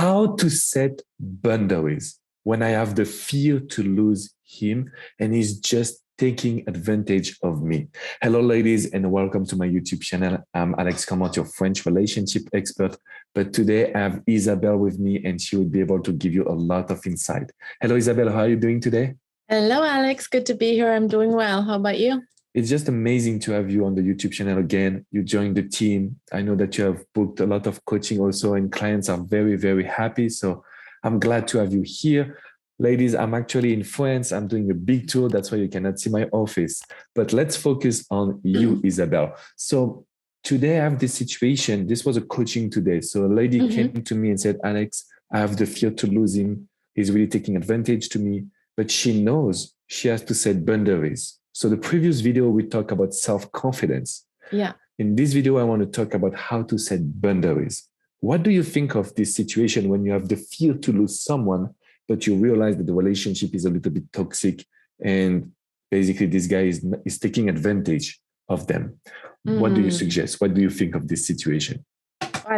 how to set boundaries when I have the fear to lose him and he's just taking advantage of me. Hello, ladies, and welcome to my YouTube channel. I'm Alex Cormont, your French relationship expert. But today I have Isabelle with me, and she will be able to give you a lot of insight. Hello, Isabelle. How are you doing today? Hello, Alex. Good to be here. I'm doing well. How about you? It's just amazing to have you on the YouTube channel again. You joined the team. I know that you have booked a lot of coaching also, and clients are very, very happy. So I'm glad to have you here. Ladies, I'm actually in France. I'm doing a big tour. That's why you cannot see my office. But let's focus on you, Isabelle. So today I have this situation. This was a coaching today. So a lady came to me and said, Alex, I have the fear to lose him. He's really taking advantage to me. But she knows she has to set boundaries. So the previous video, we talked about self-confidence. Yeah. In this video, I want to talk about how to set boundaries. What do you think of this situation when you have the fear to lose someone, but you realize that the relationship is a little bit toxic and basically this guy is taking advantage of them? What do you suggest? What do you think of this situation?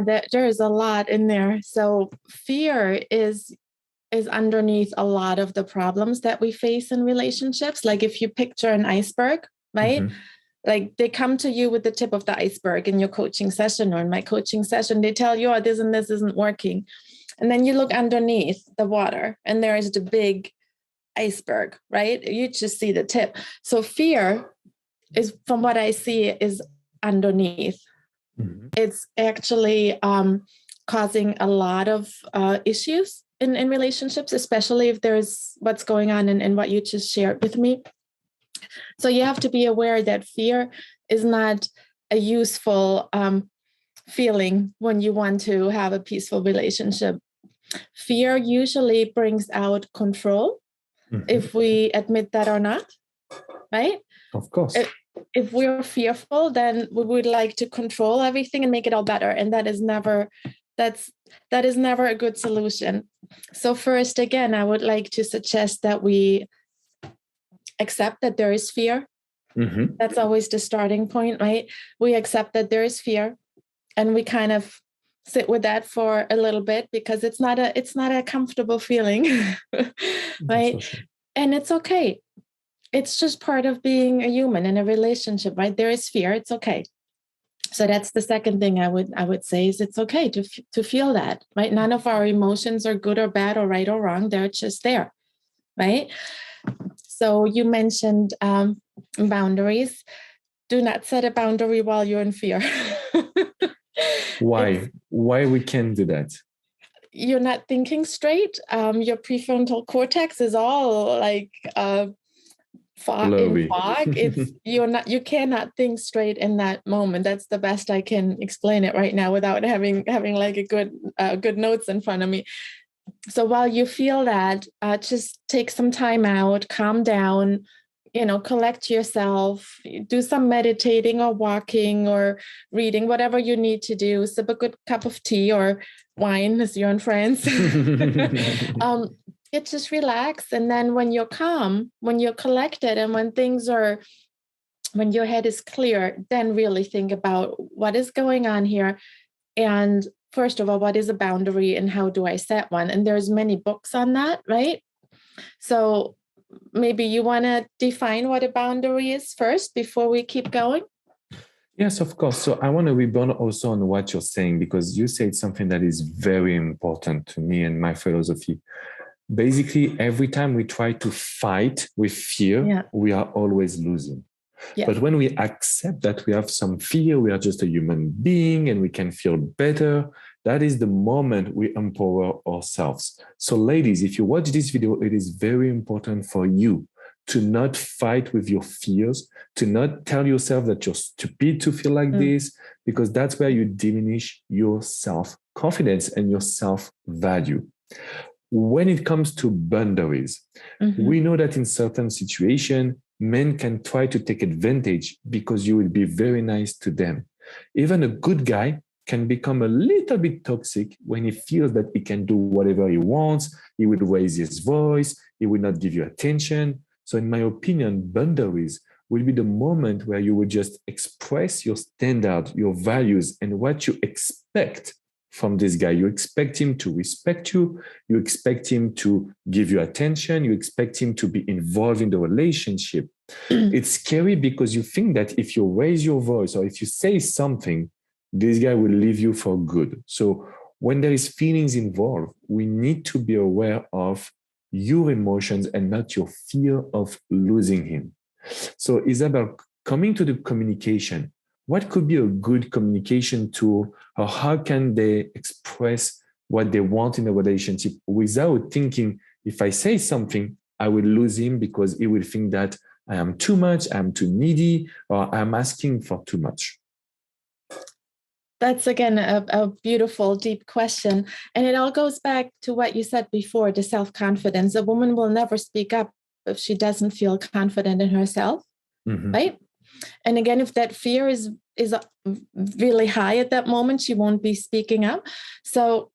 There is a lot in there. So fear is underneath a lot of the problems that we face in relationships. Like if you picture an iceberg, right? Like they come to you with the tip of the iceberg in your coaching session or in my coaching session. They tell you, oh, this and this isn't working. And then you look underneath the water and there is the big iceberg, right? You just see the tip. So fear is, from what I see, is underneath. It's actually causing a lot of issues in relationships, especially if there's what's going on in what you just shared with me. So you have to be aware that fear is not a useful feeling when you want to have a peaceful relationship. Fear usually brings out control, if we admit that or not, right? Of course. If we're fearful, then we would like to control everything and make it all better. And that is never a good solution. So first, again, I would like to suggest that we accept that there is fear. That's always the starting point, right? We accept that there is fear and we kind of sit with that for a little bit because it's not a comfortable feeling, right? Sure. And it's okay. It's just part of being a human in a relationship, right? There is fear. It's okay. So that's the second thing I would say is it's okay to feel that, right? None of our emotions are good or bad or right or wrong. They're just there, right? So you mentioned boundaries. Do not set a boundary while you're in fear. Why? Why we can't do that? You're not thinking straight. Your prefrontal cortex is all like in fog. You cannot think straight in that moment. That's the best I can explain it right now without having like a good notes in front of me. So while you feel that, just take some time out, calm down, collect yourself, do some meditating or walking or reading, whatever you need to do. Sip a good cup of tea or wine, as you're in France. Just relax. And then when you're calm, when you're collected, and when your head is clear, then really think about what is going on here. And first of all, what is a boundary and how do I set one? And there's many books on that, right? So maybe you want to define what a boundary is first before we keep going? Yes, of course. So I want to rebound also on what you're saying, because you said something that is very important to me and my philosophy. Basically, every time we try to fight with fear, we are always losing. Yeah. But when we accept that we have some fear, we are just a human being and we can feel better, that is the moment we empower ourselves. So ladies, if you watch this video, it is very important for you to not fight with your fears, to not tell yourself that you're stupid to feel like this, because that's where you diminish your self-confidence and your self-value. When it comes to boundaries, we know that in certain situations, men can try to take advantage because you will be very nice to them. Even a good guy can become a little bit toxic when he feels that he can do whatever he wants. He will raise his voice. He will not give you attention. So in my opinion, boundaries will be the moment where you will just express your standard, your values, and what you expect from this guy. You expect him to respect you. You expect him to give you attention. You expect him to be involved in the relationship. It's scary because you think that if you raise your voice or if you say something, this guy will leave you for good. So when there is feelings involved, we need to be aware of your emotions and not your fear of losing him. So Isabelle, coming to the communication, what could be a good communication tool, or how can they express what they want in a relationship without thinking, if I say something, I will lose him because he will think that I am too much, I'm too needy, or I'm asking for too much? That's, again, a beautiful, deep question. And it all goes back to what you said before, the self-confidence. A woman will never speak up if she doesn't feel confident in herself, right? And again, if that fear is really high at that moment, she won't be speaking up. So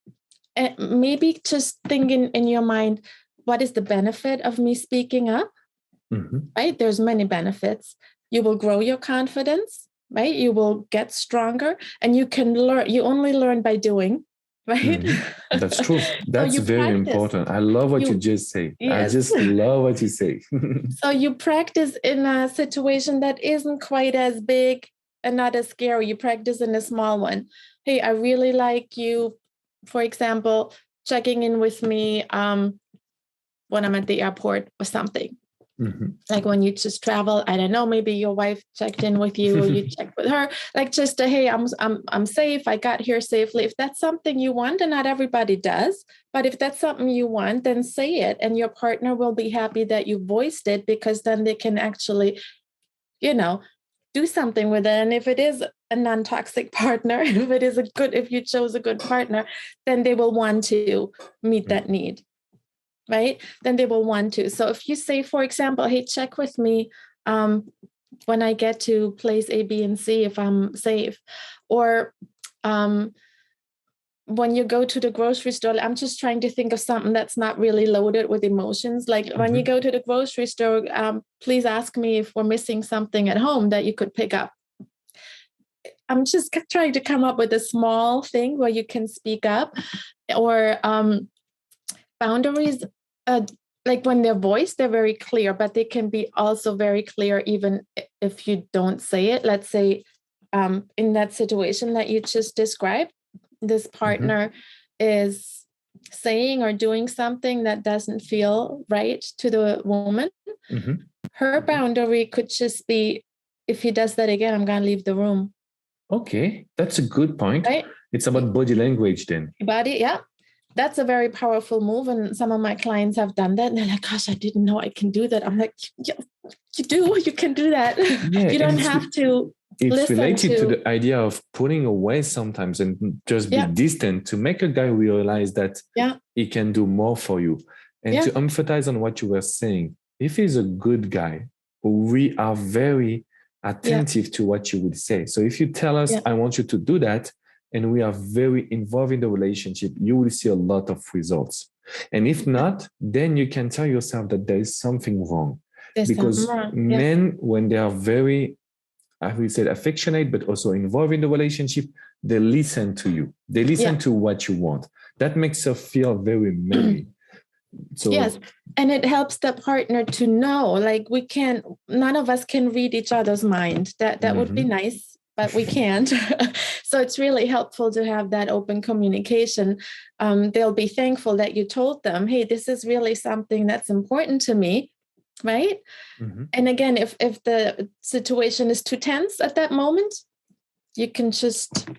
maybe just thinking in your mind, what is the benefit of me speaking up? Right? There's many benefits. You will grow your confidence, right? You will get stronger, and you can learn. You only learn by doing, right? That's true. That's so very important. I love what you just say. Yes. I just love what you say. So you practice in a situation that isn't quite as big and not as scary. You practice in a small one. Hey, I really like you, for example, checking in with me when I'm at the airport or something. Like when you just travel, I don't know, maybe your wife checked in with you or you checked with her, like just hey, I'm safe, I got here safely. If that's something you want, and not everybody does, but if that's something you want, then say it, and your partner will be happy that you voiced it, because then they can actually, do something with it. And if it is a non-toxic partner, if you chose a good partner, then they will want to meet that need. Right? Then they will want to. So if you say, for example, hey, check with me when I get to place A, B, and C, if I'm safe. Or when you go to the grocery store, I'm just trying to think of something that's not really loaded with emotions. Like when you go to the grocery store, please ask me if we're missing something at home that you could pick up. I'm just trying to come up with a small thing where you can speak up. Or boundaries, like when they're voiced, they're very clear, but they can be also very clear even if you don't say it. Let's say in that situation that you just described, this partner is saying or doing something that doesn't feel right to the woman. Her boundary could just be, if he does that again, I'm going to leave the room. Okay, that's a good point. Right? It's about body language then. Body, yeah. That's a very powerful move. And some of my clients have done that. And they're like, gosh, I didn't know I can do that. I'm like, yeah, you do. You can do that. Yeah, you don't have to. It's related to the idea of pulling away sometimes and just be distant, to make a guy realize that he can do more for you. And to emphasize on what you were saying, if he's a good guy, we are very attentive to what you would say. So if you tell us, I want you to do that, and we are very involved in the relationship, you will see a lot of results. And if not, then you can tell yourself that there is something wrong. Because men, when they are very, I would say, affectionate, but also involved in the relationship, they listen to you. They listen to what you want. That makes us feel very manly. So, yes. And it helps the partner to know, like none of us can read each other's mind. That would be nice, but we can't. So it's really helpful to have that open communication. They'll be thankful that you told them, hey, this is really something that's important to me. Right. And again, if the situation is too tense at that moment, you can just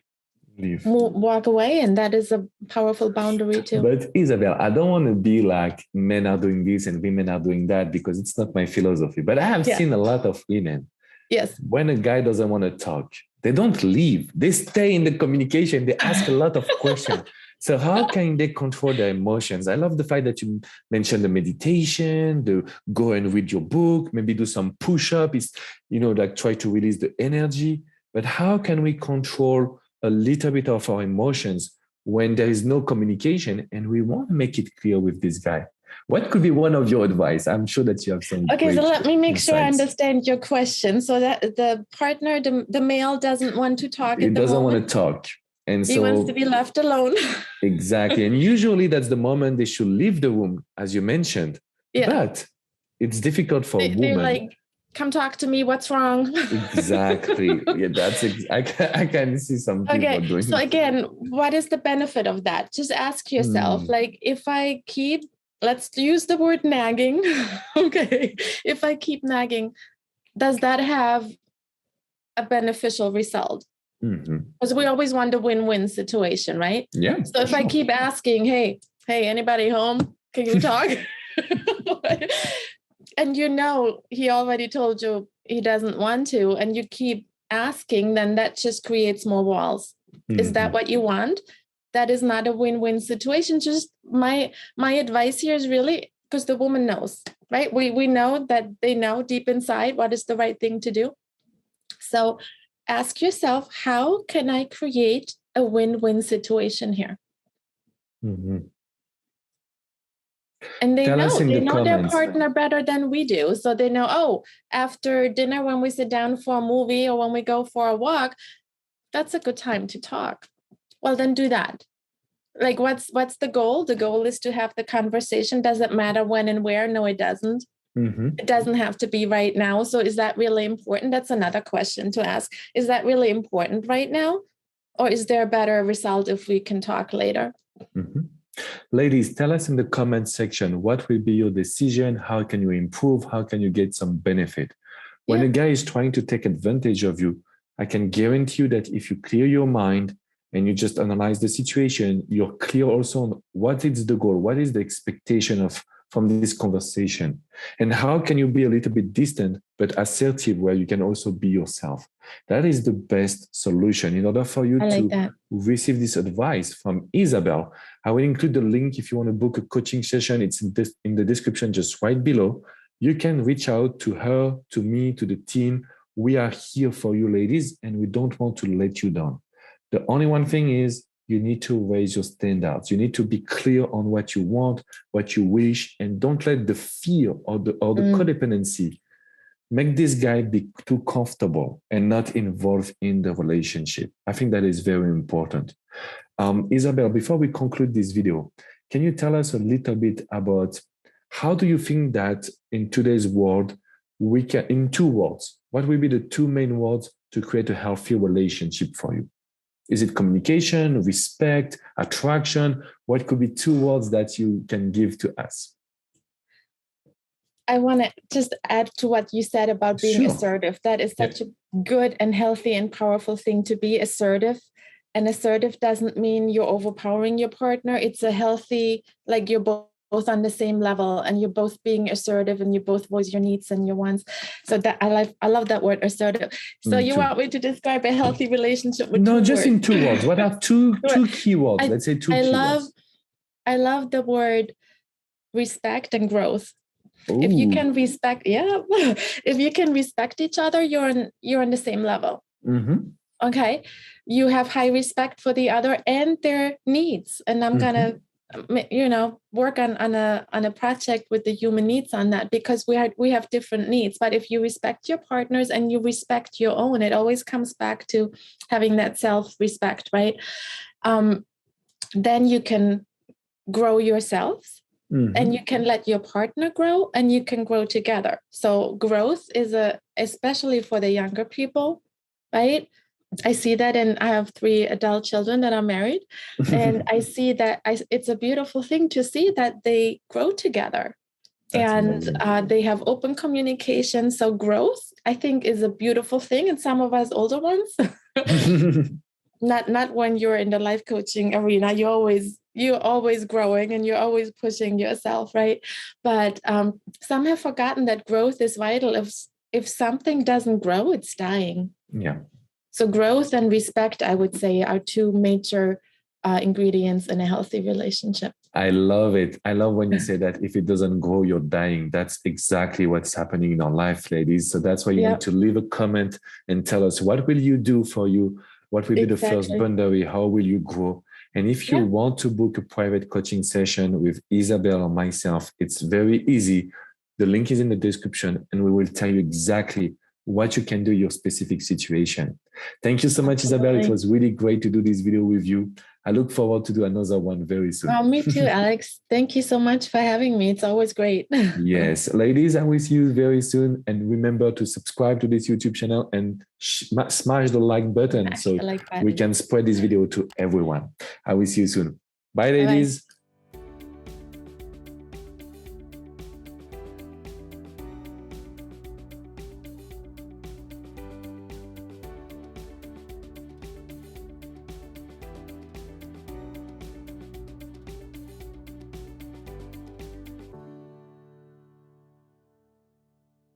walk away. And that is a powerful boundary too. But Isabelle, I don't want to be like men are doing this and women are doing that, because it's not my philosophy. But I have seen a lot of women. Yes. When a guy doesn't want to talk, they don't leave. They stay in the communication. They ask a lot of questions. So how can they control their emotions? I love the fact that you mentioned the meditation, the go and read your book, maybe do some push-up, like try to release the energy. But how can we control a little bit of our emotions when there is no communication and we want to make it clear with this guy? What could be one of your advice? I'm sure that you have some. Okay, so let me make sure I understand your question. So that the partner, the male, doesn't want to talk. He doesn't want to talk. And he wants to be left alone. Exactly. And usually that's the moment they should leave the room, as you mentioned. Yeah. But it's difficult for women. They're like, come talk to me. What's wrong? Exactly. Yeah, I can see some people doing so again, what is the benefit of that? Just ask yourself, like, if I keep, let's use the word nagging. Okay. If I keep nagging, does that have a beneficial result? Because we always want a win-win situation, right? Yeah. So if I keep asking, hey, anybody home? Can you talk? And he already told you he doesn't want to, and you keep asking, then that just creates more walls. Is that what you want? That is not a win-win situation. Just my advice here is really, because the woman knows, right? We know that they know deep inside what is the right thing to do. So ask yourself, how can I create a win-win situation here? And they know their partner better than we do. So they know, after dinner, when we sit down for a movie or when we go for a walk, that's a good time to talk. Well, then do that. Like, what's the goal? The goal is to have the conversation. Does it matter when and where? No, it doesn't. It doesn't have to be right now. So is that really important? That's another question to ask. Is that really important right now? Or is there a better result if we can talk later? Ladies, tell us in the comment section, what will be your decision? How can you improve? How can you get some benefit? When a guy is trying to take advantage of you, I can guarantee you that if you clear your mind and you just analyze the situation, you're clear also on what is the goal, what is the expectation from this conversation, and how can you be a little bit distant but assertive where you can also be yourself. That is the best solution. In order for you to receive this advice from Isabelle, I will include the link if you want to book a coaching session. It's in the description just right below. You can reach out to her, to me, to the team. We are here for you, ladies, and we don't want to let you down. The only one thing is, you need to raise your standards. You need to be clear on what you want, what you wish, and don't let the fear or the codependency make this guy be too comfortable and not involved in the relationship. I think that is very important. Isabelle, before we conclude this video, can you tell us a little bit about how do you think that in today's world, we can, in 2 words, what will be the 2 main words to create a healthy relationship for you? Is it communication, respect, attraction? What could be 2 words that you can give to us? I want to just add to what you said about being assertive. That is such a good and healthy and powerful thing, to be assertive. And assertive doesn't mean you're overpowering your partner. It's a healthy, like, you're both on the same level and you're both being assertive and you both voice your needs and your wants. So that I love that word, assertive. So you want me to describe a healthy relationship with 2 words? No, just in 2 words. What are two keywords? Let's say 2 keywords. I love the word respect and growth. Ooh. If you can respect, if you can respect each other, you're on the same level. Okay. You have high respect for the other and their needs. And I'm gonna work on a project with the human needs on that, because we have different needs. But if you respect your partners and you respect your own, it always comes back to having that self-respect, right? Then you can grow yourselves, and you can let your partner grow, and you can grow together. So growth is especially for the younger people, right? I see that, and I have 3 adult children that are married, and I see that it's a beautiful thing to see that they grow together. That's and they have open communication. So growth, I think, is a beautiful thing. And some of us older ones, not when you're in the life coaching arena, you're always growing and you're always pushing yourself, right? But some have forgotten that growth is vital. If something doesn't grow, it's dying. Yeah. So growth and respect, I would say, are 2 major ingredients in a healthy relationship. I love it. I love when you say that if it doesn't grow, you're dying. That's exactly what's happening in our life, ladies. So that's why you need to leave a comment and tell us, what will you do for you? What will be the first boundary? How will you grow? And if you want to book a private coaching session with Isabelle or myself, it's very easy. The link is in the description, and we will tell you exactly what you can do in your specific situation. Thank you so much, Isabelle. It was really great to do this video with you. I look forward to do another one very soon. Oh, me too, Alex. Thank you so much for having me. It's always great. Yes. Ladies, I will see you very soon. And remember to subscribe to this YouTube channel and smash the like button so we can spread this video to everyone. I will see you soon. Bye, ladies. Bye-bye.